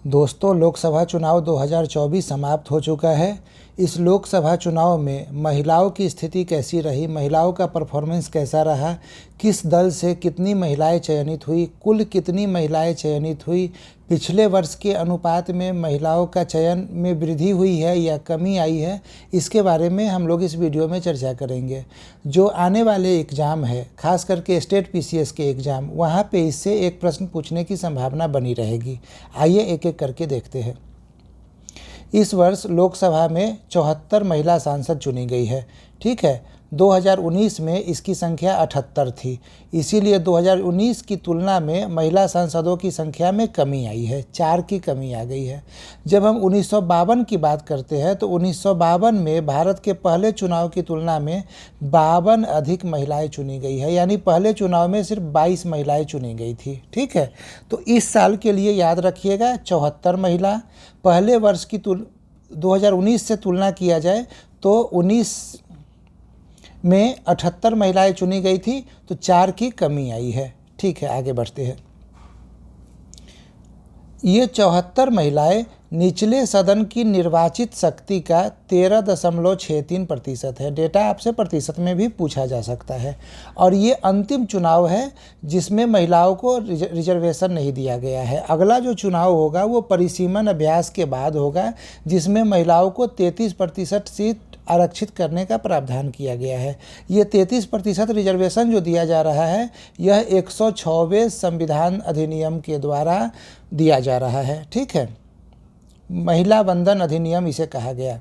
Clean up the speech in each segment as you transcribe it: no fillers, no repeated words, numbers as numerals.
दोस्तों, लोकसभा चुनाव 2024 समाप्त हो चुका है। इस लोकसभा चुनाव में महिलाओं की स्थिति कैसी रही, महिलाओं का परफॉर्मेंस कैसा रहा, किस दल से कितनी महिलाएं चयनित हुई, कुल कितनी महिलाएं चयनित हुई, पिछले वर्ष के अनुपात में महिलाओं का चयन में वृद्धि हुई है या कमी आई है, इसके बारे में हम लोग इस वीडियो में चर्चा करेंगे। जो आने वाले एग्ज़ाम है, खास करके स्टेट पीसीएस के एग्ज़ाम, वहाँ पे इससे एक प्रश्न पूछने की संभावना बनी रहेगी। आइए एक एक करके देखते हैं। इस वर्ष लोकसभा में 74 महिला सांसद चुनी गई है। ठीक है, 2019 में इसकी संख्या 78 थी, इसीलिए 2019 की तुलना में महिला सांसदों की संख्या में कमी आई है, 4 की कमी आ गई है। जब हम 1952 की बात करते हैं तो 1952 में भारत के पहले चुनाव की तुलना में 52 अधिक महिलाएं चुनी गई है, यानी पहले चुनाव में सिर्फ 22 महिलाएं चुनी गई थी। ठीक है, तो इस साल के लिए याद रखिएगा 74 महिला। पहले वर्ष की 2019 से तुलना किया जाए तो 19 में 78 महिलाएं चुनी गई थी, तो 4 की कमी आई है। ठीक है, आगे बढ़ते हैं। ये 74 महिलाएं निचले सदन की निर्वाचित शक्ति का 13.63% है। डेटा आपसे प्रतिशत में भी पूछा जा सकता है। और ये अंतिम चुनाव है जिसमें महिलाओं को रिजर्वेशन नहीं दिया गया है। अगला जो चुनाव होगा वो परिसीमन अभ्यास के बाद होगा, जिसमें महिलाओं को 33% सीट आरक्षित करने का प्रावधान किया गया है। ये 33% रिजर्वेशन जो दिया जा रहा है, यह 106वें संविधान अधिनियम के द्वारा दिया जा रहा है। ठीक है, महिला वंदन अधिनियम इसे कहा गया।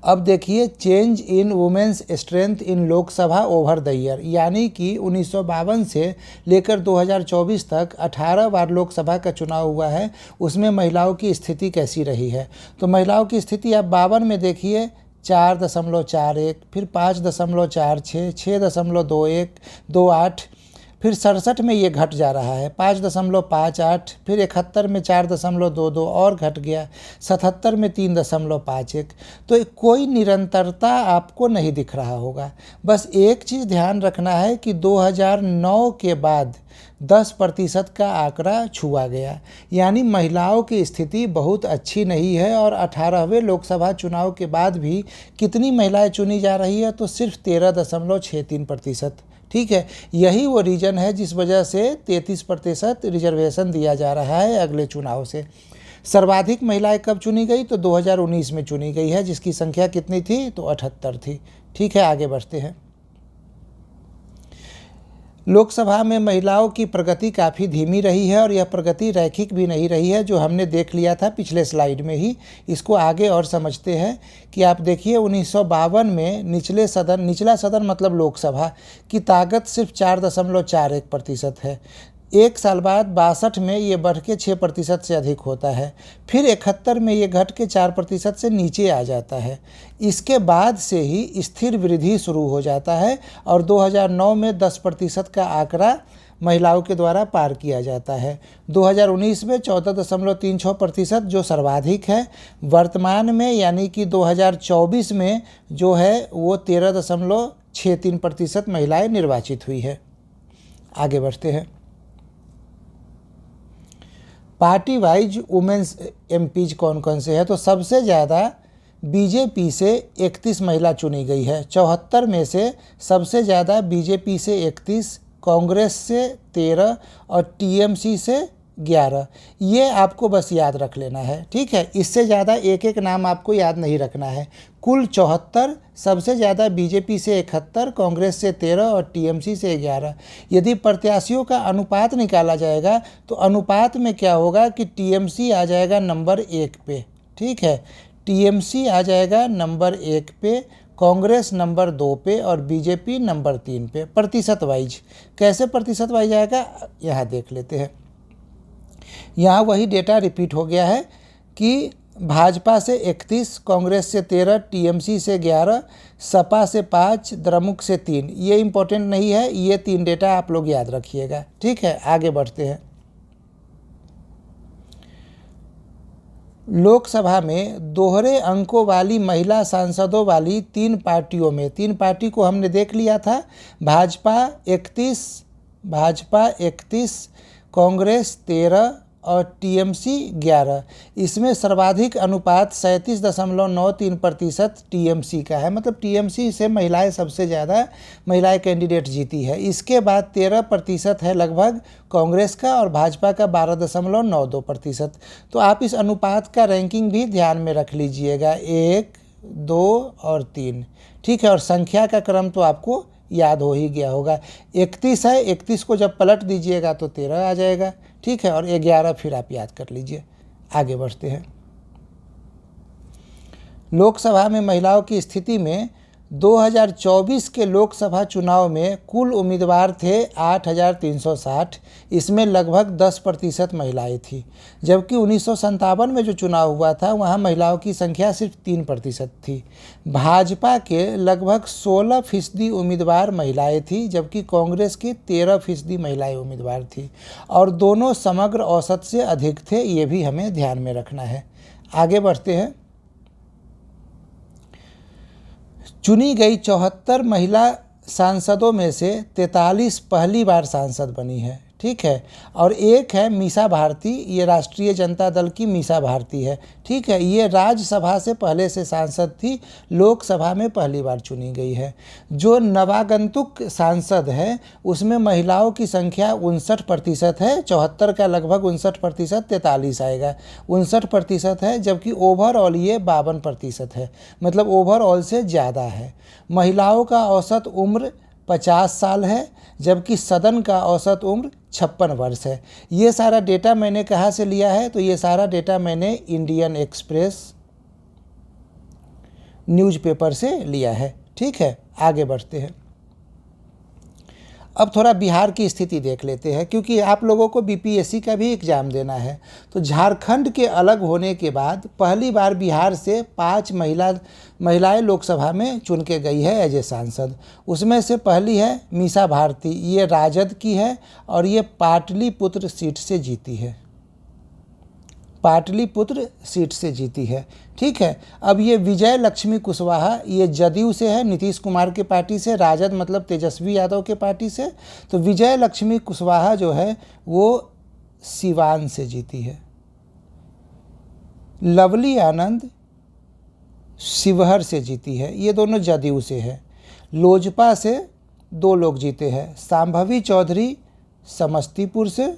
अब देखिए, change in women's strength in Lok Sabha over the year, यानी कि 1952 से लेकर 2024 तक 18 बार लोकसभा का चुनाव हुआ है, उसमें महिलाओं की स्थिति कैसी रही है। तो महिलाओं की स्थिति आप 52 में देखिए 4.41, फिर 5.46, 6.2128, फिर 67 में ये घट जा रहा है 5.58, फिर 71 में 4.22 और घट गया, 77 में 3.51। तो कोई निरंतरता आपको नहीं दिख रहा होगा। बस एक चीज़ ध्यान रखना है कि 2009 के बाद 10% का आंकड़ा छुआ गया, यानी महिलाओं की स्थिति बहुत अच्छी नहीं है। और 18वें लोकसभा चुनाव के बाद भी कितनी महिलाएं चुनी जा रही है, तो सिर्फ 13.63%। ठीक है, यही वो रीजन है जिस वजह से 33% रिजर्वेशन दिया जा रहा है अगले चुनाव से। सर्वाधिक महिलाएं कब चुनी गई, तो 2019 में चुनी गई है, जिसकी संख्या कितनी थी, तो 78 थी। ठीक है, आगे बढ़ते हैं। लोकसभा में महिलाओं की प्रगति काफ़ी धीमी रही है और यह प्रगति रैखिक भी नहीं रही है, जो हमने देख लिया था पिछले स्लाइड में ही। इसको आगे और समझते हैं कि आप देखिए 1952 में निचला सदन मतलब लोकसभा की ताकत सिर्फ 4.41% है। एक साल बाद 62 में ये बढ़ के 6% से अधिक होता है, फिर 71 में ये घट के 4% से नीचे आ जाता है। इसके बाद से ही स्थिर वृद्धि शुरू हो जाता है और 2009 में 10% का आंकड़ा महिलाओं के द्वारा पार किया जाता है। 2019 में 14.36% जो सर्वाधिक है। वर्तमान में यानी कि 2024 में जो है वो 13.63% महिलाएं निर्वाचित हुई है। आगे बढ़ते हैं। पार्टी वाइज वुमेन्स एमपीज कौन कौन से हैं, तो सबसे ज़्यादा बीजेपी से 31 महिला चुनी गई है। 74 में से सबसे ज़्यादा बीजेपी से 31, कांग्रेस से 13 और टीएमसी से 11। ये आपको बस याद रख लेना है। ठीक है, इससे ज़्यादा एक एक नाम आपको याद नहीं रखना है। कुल 74, सबसे ज़्यादा बीजेपी से 71, कांग्रेस से 13 और टीएमसी से 11। यदि प्रत्याशियों का अनुपात निकाला जाएगा तो अनुपात में क्या होगा कि टीएमसी आ जाएगा नंबर 1 पे। ठीक है, टीएमसी आ जाएगा नंबर 1 पे, कांग्रेस नंबर 2 पे और बीजेपी नंबर 3 पे। प्रतिशत वाइज कैसे प्रतिशत वाइज आएगा, यहाँ देख लेते हैं। यहाँ वही डेटा रिपीट हो गया है कि भाजपा से 31, कांग्रेस से 13, टीएमसी से 11, सपा से 5, द्रमुक से 3। ये इम्पोर्टेंट नहीं है, ये 3 डेटा आप लोग याद रखिएगा। ठीक है, आगे बढ़ते हैं। लोकसभा में दोहरे अंकों वाली महिला सांसदों वाली 3 पार्टियों में, 3 पार्टी को हमने देख लिया था, भाजपा 31, कांग्रेस 13 और टीएमसी 11। इसमें सर्वाधिक अनुपात 37.93% टीएमसी का है, मतलब टीएमसी से महिलाएं सबसे ज़्यादा महिलाएं कैंडिडेट जीती है। इसके बाद 13% है लगभग कांग्रेस का और भाजपा का 12.92%। तो आप इस अनुपात का रैंकिंग भी ध्यान में रख लीजिएगा, 1, 2 और 3, ठीक है। और संख्या का क्रम तो आपको याद हो ही गया होगा। 31 है, 31 को जब पलट दीजिएगा तो 13 आ जाएगा, ठीक है। और 11 फिर आप याद कर लीजिए। आगे बढ़ते हैं। लोकसभा में महिलाओं की स्थिति में 2024 के लोकसभा चुनाव में कुल उम्मीदवार थे 8,360। इसमें लगभग 10% महिलाएं थी, जबकि 1957 में जो चुनाव हुआ था वहां महिलाओं की संख्या सिर्फ 3% थी। भाजपा के लगभग 16% उम्मीदवार महिलाएं थी, जबकि कांग्रेस की 13% महिलाएं उम्मीदवार थी, और दोनों समग्र औसत से अधिक थे। ये भी हमें ध्यान में रखना है। आगे बढ़ते हैं। चुनी गई 74 महिला सांसदों में से 43 पहली बार सांसद बनी है, ठीक है। और एक है मीसा भारती, ये राष्ट्रीय जनता दल की मीसा भारती है, ठीक है। ये राज्यसभा से पहले से सांसद थी, लोकसभा में पहली बार चुनी गई है। जो नवागंतुक सांसद है उसमें महिलाओं की संख्या 59% है। 74 का लगभग 59%, 43 आएगा, 59% है। जबकि ओवरऑल ये 52% है, मतलब ओवरऑल से ज़्यादा है। महिलाओं का औसत उम्र 50 साल है, जबकि सदन का औसत उम्र 56 वर्ष है। ये सारा डेटा मैंने कहाँ से लिया है? तो ये सारा डेटा मैंने इंडियन एक्सप्रेस न्यूज़पेपर से लिया है, ठीक है। आगे बढ़ते हैं। अब थोड़ा बिहार की स्थिति देख लेते हैं, क्योंकि आप लोगों को बीपीएससी का भी एग्ज़ाम देना है। तो झारखंड के अलग होने के बाद पहली बार बिहार से 5 महिलाएं लोकसभा में चुन के गई है एज ए सांसद। उसमें से पहली है मीसा भारती, ये राजद की है और ये पाटलिपुत्र सीट से जीती है, पाटलिपुत्र सीट से जीती है, ठीक है। अब ये विजय लक्ष्मी कुशवाहा, ये जदयू से है, नीतीश कुमार के पार्टी से। राजद मतलब तेजस्वी यादव के पार्टी से। तो विजय लक्ष्मी कुशवाहा जो है वो सिवान से जीती है। लवली आनंद शिवहर से जीती है, ये दोनों जदयू से है। लोजपा से 2 लोग जीते हैं, सांभवी चौधरी समस्तीपुर से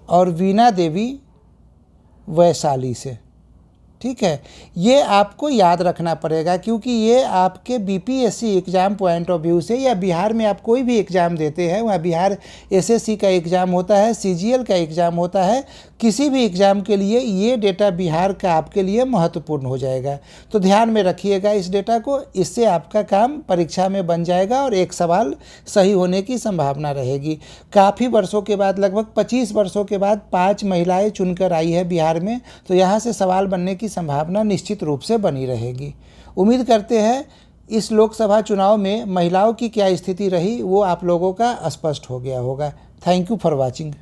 और वीणा देवी वैशाली से, ठीक है। ये आपको याद रखना पड़ेगा, क्योंकि ये आपके BPSC exam point of view से, या बिहार में आप कोई भी एग्ज़ाम देते हैं, वहाँ बिहार एसएससी का एग्ज़ाम होता है, सीजीएल का एग्ज़ाम होता है, किसी भी एग्ज़ाम के लिए ये डेटा बिहार का आपके लिए महत्वपूर्ण हो जाएगा। तो ध्यान में रखिएगा इस डेटा को, इससे आपका काम परीक्षा में बन जाएगा और एक सवाल सही होने की संभावना रहेगी। काफ़ी वर्षों के बाद, लगभग 25 वर्षों के बाद 5 महिलाएं चुनकर आई है बिहार में, तो यहाँ से सवाल बनने की संभावना निश्चित रूप से बनी रहेगी। उम्मीद करते हैं इस लोकसभा चुनाव में महिलाओं की क्या स्थिति रही वो आप लोगों का स्पष्ट हो गया होगा। Thank you for watching.